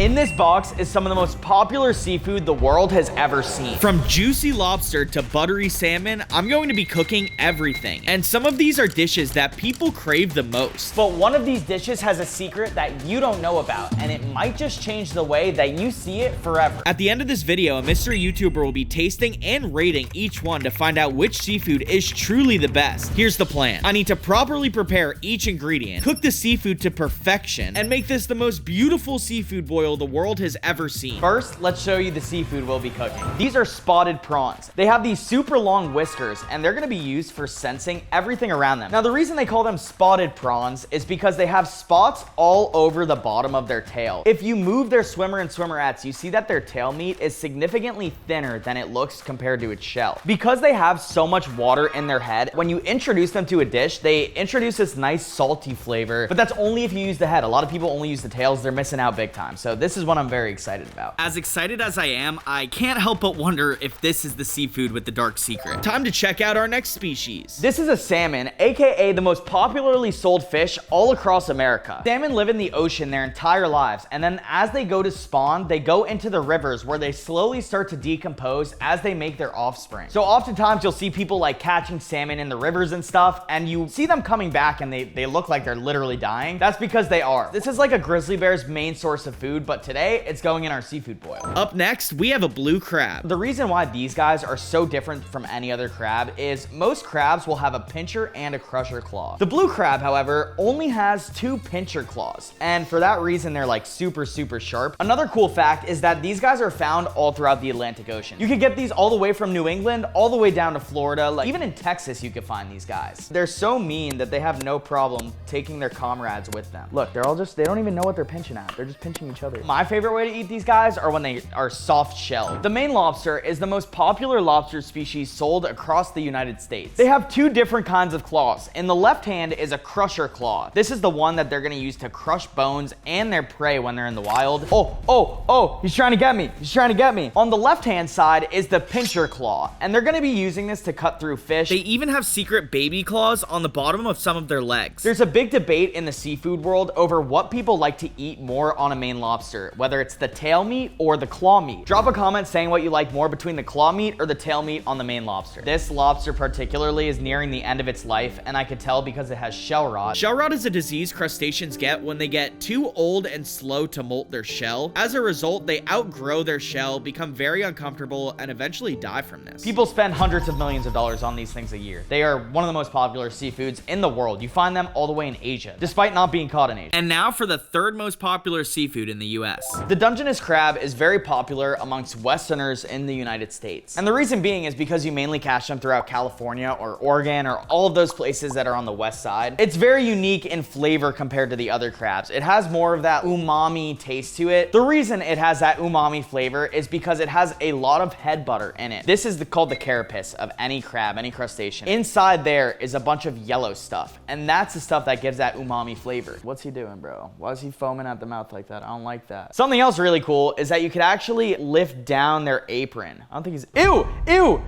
In this box is some of the most popular seafood the world has ever seen. From juicy lobster to buttery salmon, I'm going to be cooking everything. And some of these are dishes that people crave the most. But one of these dishes has a secret that you don't know about, and it might just change the way that you see it forever. At the end of this video, a mystery YouTuber will be tasting and rating each one to find out which seafood is truly the best. Here's the plan. I need to properly prepare each ingredient, cook the seafood to perfection, and make this the most beautiful seafood boil the world has ever seen. First, let's show you the seafood we'll be cooking. These are spotted prawns. They have these super long whiskers, and they're gonna be used for sensing everything around them. Now, the reason they call them spotted prawns is because they have spots all over the bottom of their tail. If you move their swimmer and swimmerettes, you see that their tail meat is significantly thinner than it looks compared to its shell. Because they have so much water in their head, when you introduce them to a dish, they introduce this nice salty flavor, but that's only if you use the head. A lot of people only use the tails. They're missing out big time. So this is what I'm very excited about. As excited as I am, I can't help but wonder if this is the seafood with the dark secret. Time to check out our next species. This is a salmon, aka the most popularly sold fish all across America. Salmon live in the ocean their entire lives, and then as they go to spawn, they go into the rivers where they slowly start to decompose as they make their offspring. So oftentimes you'll see people like catching salmon in the rivers and stuff, and you see them coming back and they look like they're literally dying. That's because they are. This is like a grizzly bear's main source of food, but today it's going in our seafood boil. Up next, we have a blue crab. The reason why these guys are so different from any other crab is most crabs will have a pincher and a crusher claw. The blue crab, however, only has 2 pincher claws, and for that reason they're like super sharp. Another cool fact is that these guys are found all throughout the Atlantic Ocean. You could get these all the way from New England all the way down to Florida. Like even in Texas you could find these guys. They're so mean that they have no problem taking their comrades with them. Look, they don't even know what they're pinching at. They're just pinching each other. My favorite way to eat these guys are when they are soft shelled. The Maine lobster is the most popular lobster species sold across the United States. They have 2 different kinds of claws. In the left hand is a crusher claw. This is the one that they're gonna use to crush bones and their prey when they're in the wild. Oh, he's trying to get me. He's trying to get me. On the left hand side is the pincher claw, and they're gonna be using this to cut through fish. They even have secret baby claws on the bottom of some of their legs. There's a big debate in the seafood world over what people like to eat more on a Maine lobster, whether it's the tail meat or the claw meat. Drop a comment saying what you like more between the claw meat or the tail meat on the Maine lobster. This lobster particularly is nearing the end of its life, and I could tell because it has shell rot. Shell rot is a disease crustaceans get when they get too old and slow to molt their shell. As a result, they outgrow their shell, become very uncomfortable, and eventually die from this. People spend hundreds of millions of dollars on these things a year. They are one of the most popular seafoods in the world. You find them all the way in Asia, despite not being caught in Asia. And now for the 3rd most popular seafood in the US. The Dungeness crab is very popular amongst Westerners in the United States. And the reason being is because you mainly catch them throughout California or Oregon or all of those places that are on the west side. It's very unique in flavor compared to the other crabs. It has more of that umami taste to it. The reason it has that umami flavor is because it has a lot of head butter in it. This is called the carapace of any crab, any crustacean. Inside there is a bunch of yellow stuff, and that's the stuff that gives that umami flavor. What's he doing, bro? Why is he foaming at the mouth like that? I don't like that. Something else really cool is that you could actually lift down their apron. I don't think he's... Ew!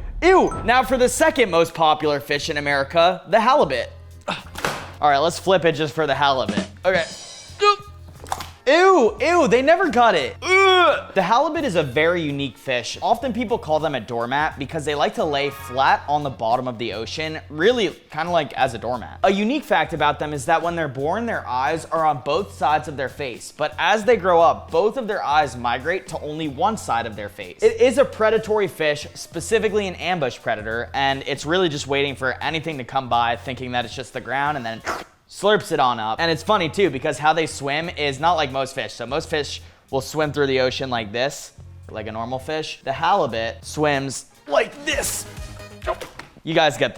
Now for the 2nd most popular fish in America, the halibut. All right, let's flip it just for the halibut. Okay. Ew, they never got it. Ugh. The halibut is a very unique fish. Often people call them a doormat because they like to lay flat on the bottom of the ocean, really kind of like as a doormat. A unique fact about them is that when they're born, their eyes are on both sides of their face, but as they grow up, both of their eyes migrate to only one side of their face. It is a predatory fish, specifically an ambush predator, and it's really just waiting for anything to come by, thinking that it's just the ground, and then slurps it on up. And it's funny too, because how they swim is not like most fish. So most fish will swim through the ocean like this, like a normal fish. The halibut swims like this. You guys get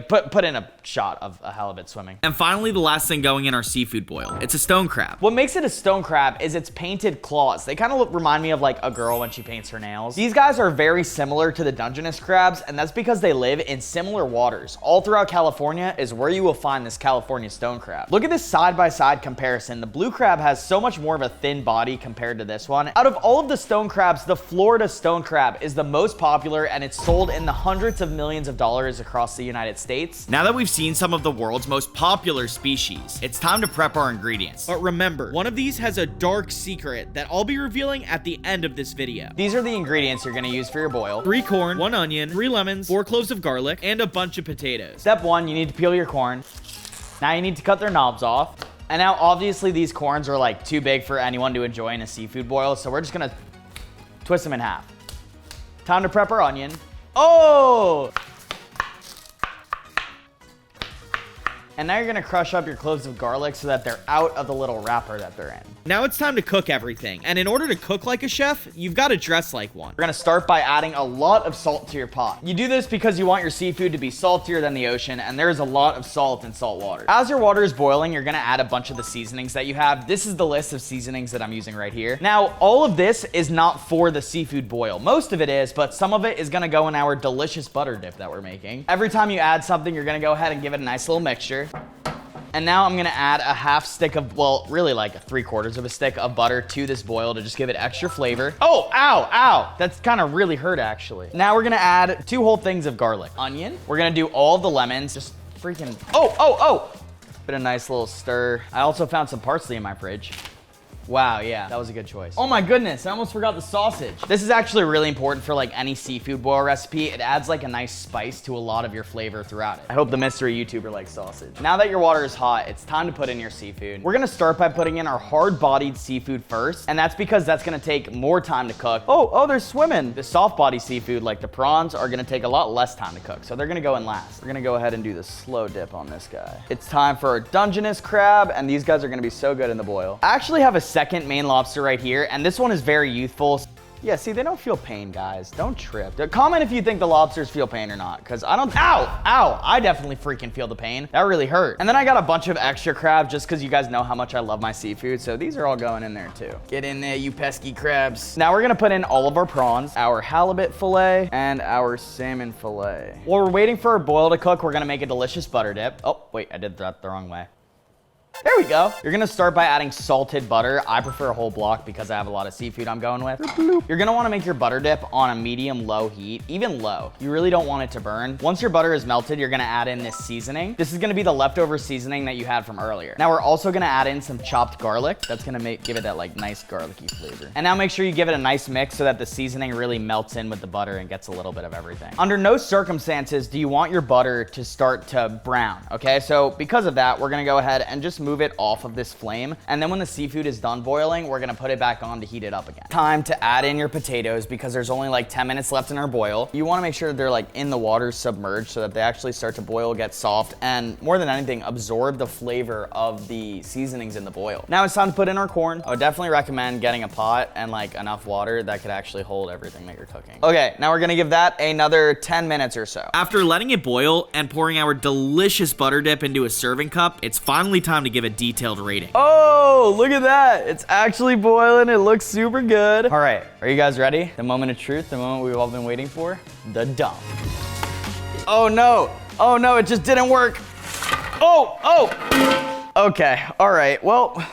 put in a shot of a halibut swimming. And finally, the last thing going in our seafood boil. It's a stone crab. What makes it a stone crab is its painted claws. They kind of remind me of like a girl when she paints her nails. These guys are very similar to the Dungeness crabs, and that's because they live in similar waters. All throughout California is where you will find this California stone crab. Look at this side-by-side comparison. The blue crab has so much more of a thin body compared to this one. Out of all of the stone crabs, the Florida stone crab is the most popular, and it's sold in the hundreds of millions of dollars stores across the United States. Now that we've seen some of the world's most popular species, it's time to prep our ingredients. But remember, one of these has a dark secret that I'll be revealing at the end of this video. These are the ingredients you're gonna use for your boil. 3 corn, 1 onion, 3 lemons, 4 cloves of garlic, and a bunch of potatoes. Step 1, you need to peel your corn. Now you need to cut their knobs off. And now obviously these corns are like too big for anyone to enjoy in a seafood boil, so we're just gonna twist them in half. Time to prep our onion. Oh! And now you're gonna crush up your cloves of garlic so that they're out of the little wrapper that they're in. Now it's time to cook everything. And in order to cook like a chef, you've got to dress like one. We're gonna start by adding a lot of salt to your pot. You do this because you want your seafood to be saltier than the ocean, and there is a lot of salt in salt water. As your water is boiling, you're gonna add a bunch of the seasonings that you have. This is the list of seasonings that I'm using right here. Now, all of this is not for the seafood boil. Most of it is, but some of it is gonna go in our delicious butter dip that we're making. Every time you add something, you're gonna go ahead and give it a nice little mixture. And now I'm gonna add a half stick of, well, really like 3/4 of a stick of butter to this boil to just give it extra flavor. Oh, ow, ow. That's kind of really hurt actually. Now we're gonna add 2 whole things of garlic. Onion. We're gonna do all the lemons. Just freaking, oh. Bit a nice little stir. I also found some parsley in my fridge. Wow, yeah, that was a good choice. Oh my goodness, I almost forgot the sausage. This is actually really important for like any seafood boil recipe. It adds like a nice spice to a lot of your flavor throughout it. I hope the mystery YouTuber likes sausage. Now that your water is hot, it's time to put in your seafood. We're gonna start by putting in our hard-bodied seafood first, and that's because that's gonna take more time to cook. Oh, they're swimming. The soft-bodied seafood, like the prawns, are gonna take a lot less time to cook, so they're gonna go in last. We're gonna go ahead and do the slow dip on this guy. It's time for our Dungeness crab, and these guys are gonna be so good in the boil. I actually have a second Maine lobster right here, and this one is very youthful. Yeah, see, they don't feel pain, guys. Don't trip. Comment if you think the lobsters feel pain or not, because I don't. Ow! I definitely freaking feel the pain. That really hurt. And then I got a bunch of extra crab just because you guys know how much I love my seafood, so these are all going in there too. Get in there, you pesky crabs. Now we're gonna put in all of our prawns, our halibut fillet, and our salmon fillet. While we're waiting for our boil to cook, we're gonna make a delicious butter dip. Oh, wait, I did that the wrong way. There we go. You're gonna start by adding salted butter. I prefer a whole block because I have a lot of seafood I'm going with. You're gonna wanna make your butter dip on a medium-low heat, even low. You really don't want it to burn. Once your butter is melted, you're gonna add in this seasoning. This is gonna be the leftover seasoning that you had from earlier. Now we're also gonna add in some chopped garlic. That's gonna give it that like nice garlicky flavor. And now make sure you give it a nice mix so that the seasoning really melts in with the butter and gets a little bit of everything. Under no circumstances do you want your butter to start to brown, okay? So because of that, we're gonna go ahead and just move it off of this flame, and then when the seafood is done boiling, we're gonna put it back on to heat it up again. Time to add in your potatoes because there's only like 10 minutes left in our boil. You wanna make sure they're like in the water submerged so that they actually start to boil, get soft, and more than anything, absorb the flavor of the seasonings in the boil. Now it's time to put in our corn. I would definitely recommend getting a pot and like enough water that could actually hold everything that you're cooking. Okay, now we're gonna give that another 10 minutes or so. After letting it boil and pouring our delicious butter dip into a serving cup, it's finally time to give a detailed rating. Oh, look at that. It's actually boiling. It looks super good. All right, are you guys ready? The moment of truth, the moment we've all been waiting for, the dump. Oh no, it just didn't work. Oh. Okay, all right, well.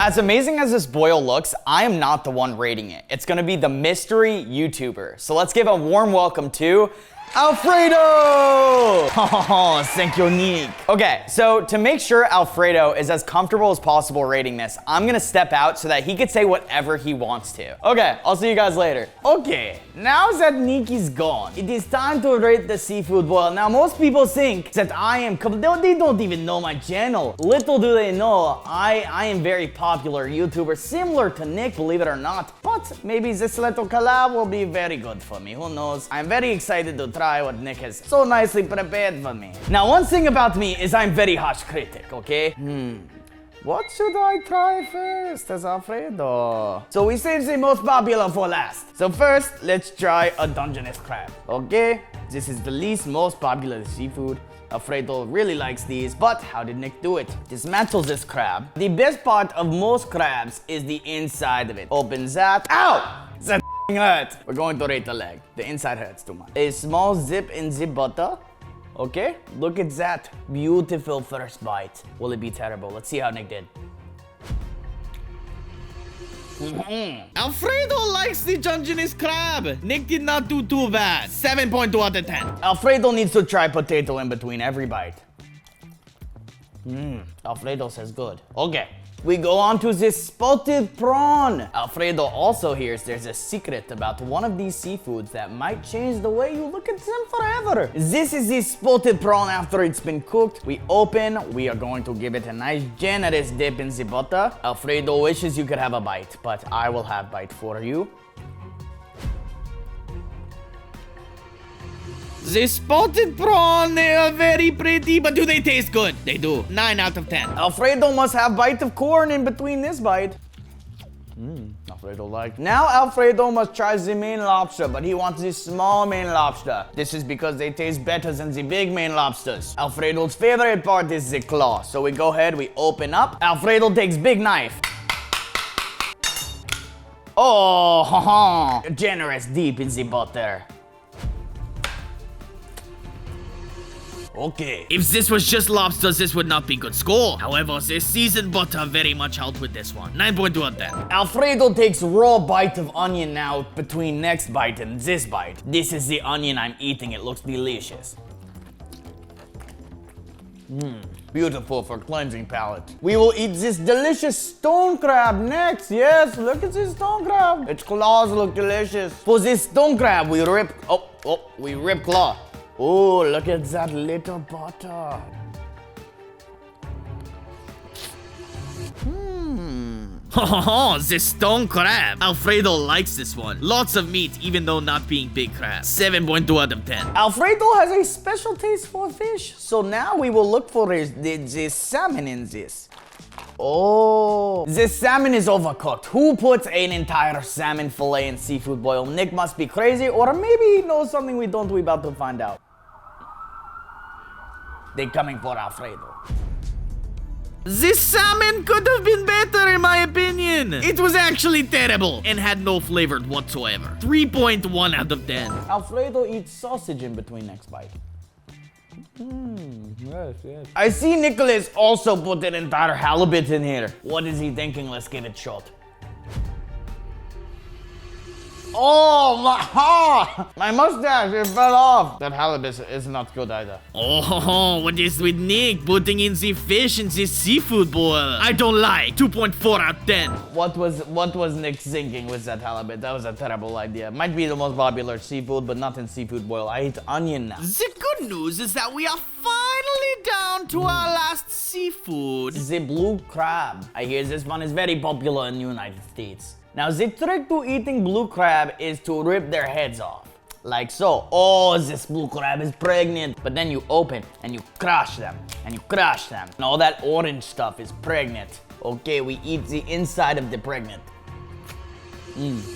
As amazing as this boil looks, I am not the one rating it. It's gonna be the mystery YouTuber. So let's give a warm welcome to Alfredo! Oh, thank you, Nick. Okay, so to make sure Alfredo is as comfortable as possible rating this, I'm gonna step out so that he could say whatever he wants to. Okay, I'll see you guys later. Okay, now that Nick is gone, it is time to rate the seafood boil. Now, most people think that I am, they don't even know my channel. Little do they know, I am very popular YouTuber, similar to Nick, believe it or not. But maybe this little collab will be very good for me, who knows? I'm very excited to try what Nick has so nicely prepared for me. Now, one thing about me is I'm very harsh critic, okay? What should I try first as Alfredo? So we saved the most popular for last. So first, let's try a Dungeness crab, okay? This is the least most popular seafood. Alfredo really likes these, but how did Nick do it? Dismantles this crab. The best part of most crabs is the inside of it. Open that. Ow! That hurt. We're going to rate the leg. The inside hurts too much. A small zip in the butter. Okay, look at that. Beautiful first bite. Will it be terrible? Let's see how Nick did. Alfredo likes the Dungeness crab. Nick did not do too bad. 7.2 out of 10. Alfredo needs to try potato in between every bite. Alfredo says good. Okay. We go on to this spotted prawn. Alfredo also hears there's a secret about one of these seafoods that might change the way you look at them forever. This is the spotted prawn after it's been cooked. We open, we are going to give it a nice generous dip in the butter. Alfredo wishes you could have a bite, but I will have bite for you. The spotted prawn, they are very pretty, but do they taste good? They do. 9 out of 10. Alfredo must have bite of corn in between this bite. Alfredo like. Now Alfredo must try the Maine lobster, but he wants the small Maine lobster. This is because they taste better than the big Maine lobsters. Alfredo's favorite part is the claw. So we go ahead, we open up. Alfredo takes big knife. Oh, generous deep in the butter. Okay. If this was just lobsters, this would not be good score. However, the seasoned butter very much helped with this one. 9.2 out of 10. Alfredo takes raw bite of onion now between next bite and this bite. This is the onion I'm eating. It looks delicious. Beautiful for cleansing palate. We will eat this delicious stone crab next. Yes, look at this stone crab. Its claws look delicious. For this stone crab, we rip, we rip claw. Oh, look at that little butter. The stone crab. Alfredo likes this one. Lots of meat, even though not being big crab. 7.2 out of 10. Alfredo has a special taste for fish. So now we will look for the salmon in this. Oh, this salmon is overcooked. Who puts an entire salmon fillet in seafood boil? Nick must be crazy, or maybe he knows something we don't. We about to find out. They're coming for Alfredo. This salmon could have been better in my opinion. It was actually terrible and had no flavor whatsoever. 3.1 out of 10. Alfredo eats sausage in between next bite. Yes. I see Nicholas also put an entire halibut in here. What is he thinking? Let's give it a shot. Oh, my mustache, it fell off. That halibut is not good either. Oh, what is with Nick putting in the fish in this seafood boil? I don't like. 2.4 out of 10. What was Nick thinking with that halibut? That was a terrible idea. Might be the most popular seafood, but not in seafood boil. I eat onion now. The good news is that we are finally down to our last seafood. The blue crab. I hear this one is very popular in the United States. Now, the trick to eating blue crab is to rip their heads off. Like so. Oh, this blue crab is pregnant. But then you open and you crush them. And you crush them. And all that orange stuff is pregnant. Okay, we eat the inside of the pregnant.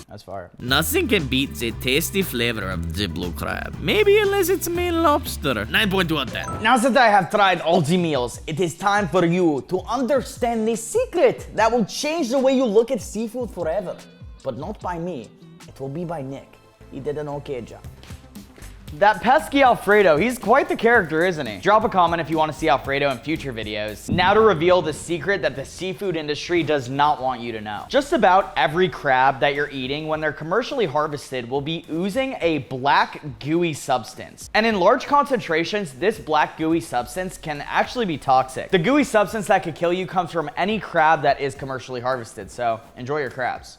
That's fire. Nothing can beat the tasty flavor of the blue crab. Maybe unless it's Maine lobster. 9.2 out of 10. Now that I have tried all the meals, it is time for you to understand the secret that will change the way you look at seafood forever. But not by me. It will be by Nick. He did an okay job. That pesky Alfredo, he's quite the character, isn't he? Drop a comment if you want to see Alfredo in future videos. Now to reveal the secret that the seafood industry does not want you to know. Just about every crab that you're eating when they're commercially harvested will be oozing a black gooey substance. And in large concentrations, this black gooey substance can actually be toxic. The gooey substance that could kill you comes from any crab that is commercially harvested, so enjoy your crabs.